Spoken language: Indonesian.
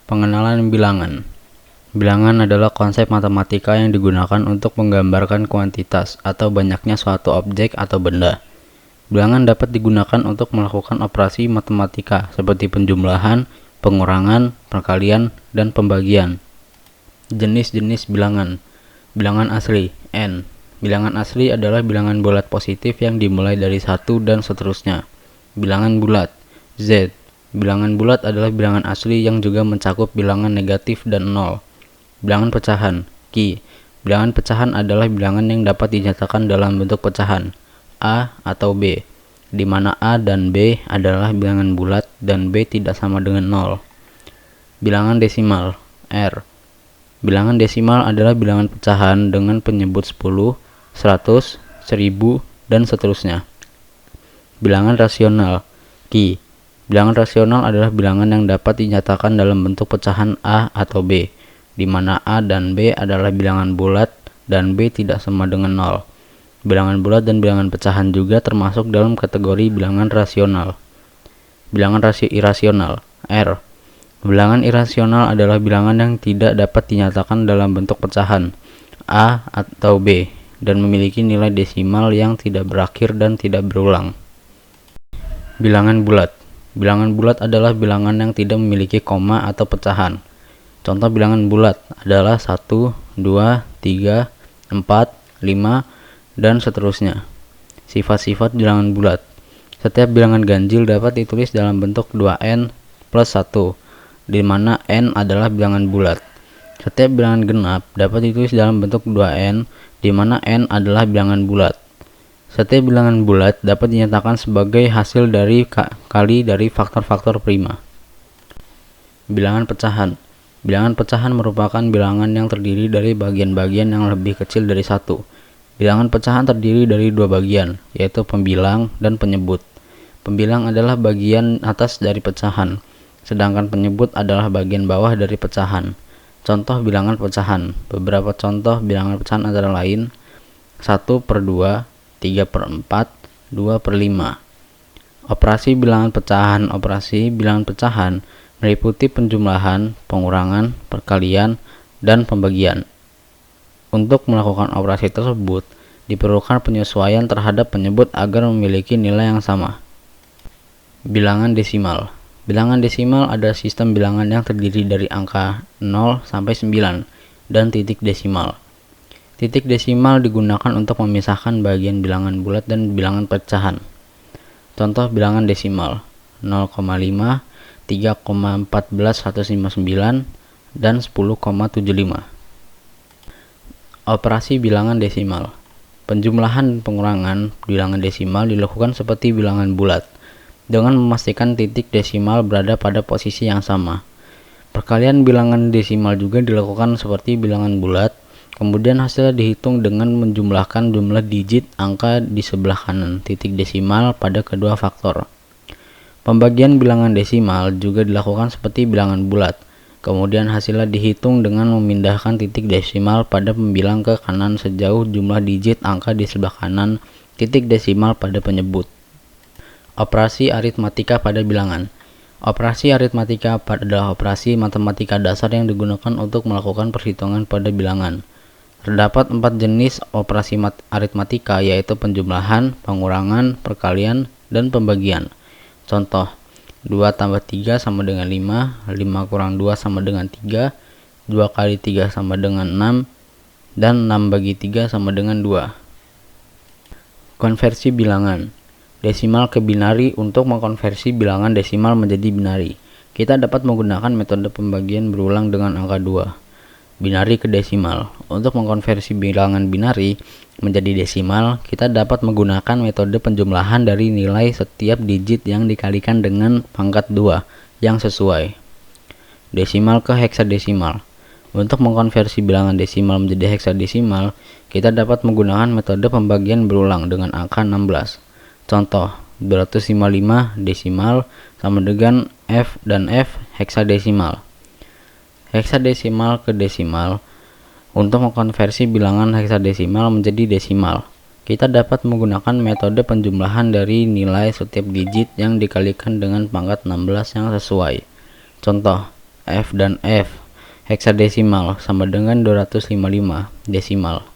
Pengenalan bilangan. Bilangan adalah konsep matematika yang digunakan untuk menggambarkan kuantitas atau banyaknya suatu objek atau benda. Bilangan dapat digunakan untuk melakukan operasi matematika seperti penjumlahan, pengurangan, perkalian, dan pembagian. Jenis-jenis bilangan. Bilangan asli, N. Bilangan asli adalah bilangan bulat positif yang dimulai dari 1 dan seterusnya. Bilangan bulat, Z. Bilangan bulat adalah bilangan asli yang juga mencakup bilangan negatif dan 0. Bilangan pecahan, Q. Bilangan pecahan adalah bilangan yang dapat dinyatakan dalam bentuk pecahan, A atau B, di mana A dan B adalah bilangan bulat dan B tidak sama dengan 0. Bilangan desimal, R. Bilangan desimal adalah bilangan pecahan dengan penyebut 10, 100, 1000, dan seterusnya. Bilangan rasional, Q. Bilangan rasional adalah bilangan yang dapat dinyatakan dalam bentuk pecahan A atau B, di mana A dan B adalah bilangan bulat dan B tidak sama dengan 0. Bilangan bulat dan bilangan pecahan juga termasuk dalam kategori bilangan rasional. Bilangan irasional, R. Bilangan irasional adalah bilangan yang tidak dapat dinyatakan dalam bentuk pecahan A atau B dan memiliki nilai desimal yang tidak berakhir dan tidak berulang. Bilangan bulat. Bilangan bulat adalah bilangan yang tidak memiliki koma atau pecahan. Contoh bilangan bulat adalah 1, 2, 3, 4, 5, dan seterusnya. Sifat-sifat bilangan bulat. Setiap bilangan ganjil dapat ditulis dalam bentuk 2n plus 1, di mana n adalah bilangan bulat. Setiap bilangan genap dapat ditulis dalam bentuk 2n, di mana n adalah bilangan bulat. Setiap bilangan bulat dapat dinyatakan sebagai hasil dari kali dari faktor-faktor prima. Bilangan pecahan. Bilangan pecahan merupakan bilangan yang terdiri dari bagian-bagian yang lebih kecil dari 1. Bilangan pecahan terdiri dari 2 bagian, yaitu pembilang dan penyebut. Pembilang adalah bagian atas dari pecahan, sedangkan penyebut adalah bagian bawah dari pecahan. Contoh bilangan pecahan. Beberapa contoh bilangan pecahan antara lain 1/2, 3/4, 2/5. Operasi bilangan pecahan. Operasi bilangan pecahan meliputi penjumlahan, pengurangan, perkalian, dan pembagian. Untuk melakukan operasi tersebut, diperlukan penyesuaian terhadap penyebut agar memiliki nilai yang sama. Bilangan desimal. Bilangan desimal adalah sistem bilangan yang terdiri dari angka 0 sampai 9 dan titik desimal. Titik desimal digunakan untuk memisahkan bagian bilangan bulat dan bilangan pecahan. Contoh bilangan desimal 0,5, 3,14159, dan 10,75. Operasi bilangan desimal. Penjumlahan dan pengurangan bilangan desimal dilakukan seperti bilangan bulat, dengan memastikan titik desimal berada pada posisi yang sama. Perkalian bilangan desimal juga dilakukan seperti bilangan bulat, kemudian hasilnya dihitung dengan menjumlahkan jumlah digit angka di sebelah kanan titik desimal pada kedua faktor. Pembagian bilangan desimal juga dilakukan seperti bilangan bulat, kemudian hasilnya dihitung dengan memindahkan titik desimal pada pembilang ke kanan sejauh jumlah digit angka di sebelah kanan titik desimal pada penyebut. Operasi aritmatika pada bilangan. Operasi aritmatika adalah operasi matematika dasar yang digunakan untuk melakukan perhitungan pada bilangan. Terdapat 4 jenis operasi aritmatika, yaitu penjumlahan, pengurangan, perkalian, dan pembagian. Contoh, 2 tambah 3 sama dengan 5, 5 kurang 2 sama dengan 3, 2 kali 3 sama dengan 6, dan 6 bagi 3 sama dengan 2. Konversi bilangan. Desimal ke binari. Untuk mengkonversi bilangan desimal menjadi binari, kita dapat menggunakan metode pembagian berulang dengan angka 2. Binari ke desimal. Untuk mengkonversi bilangan binari menjadi desimal, kita dapat menggunakan metode penjumlahan dari nilai setiap digit yang dikalikan dengan pangkat 2 yang sesuai. Desimal ke heksadesimal. Untuk mengkonversi bilangan desimal menjadi heksadesimal, kita dapat menggunakan metode pembagian berulang dengan angka 16. Contoh, 255 desimal sama dengan F dan F heksadesimal. Heksadesimal ke desimal. Untuk mengkonversi bilangan heksadesimal menjadi desimal, kita dapat menggunakan metode penjumlahan dari nilai setiap digit yang dikalikan dengan pangkat 16 yang sesuai. Contoh, F dan F heksadesimal sama dengan 255 desimal.